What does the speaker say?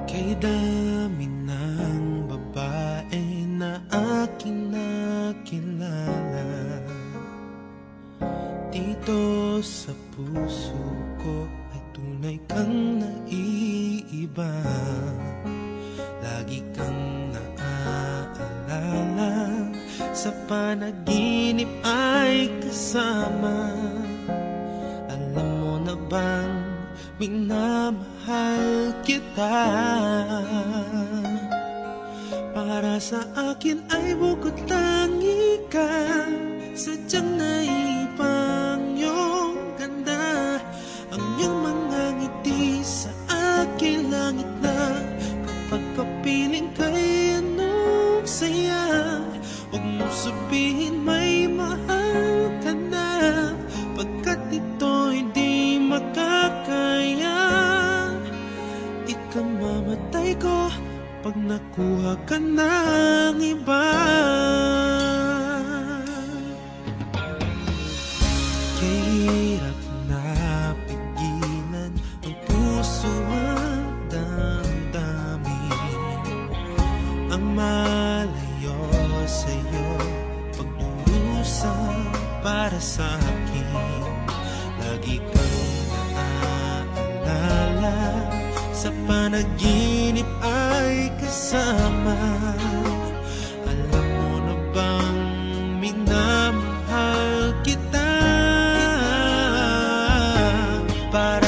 Kay dami ng babae na aking nakilala, dito sa puso ko ay tunay kang naiiba. Lagi kang naaalala, sa panaginip ay kasama. Alam mo na bang minamahal kita? Para sa akin ay bukod tangi ka, sadyang naipang iyong ganda. Ang iyong mga ngiti sa aking langit na, kapag kapiling ka'y anong saya. Huwag mo sabihin may mahal ka na, pagkat ito'y di makakaya. Ikamamatay ko pag nakuha ka ng iba. Kahirap na pigilan ang puso at damdamin ang malayo sa'yo, pagdurusa para sa akin. Lagi kang naaalala, sa panaginip ay kasama. Alam mo na bang minamahal kita? Para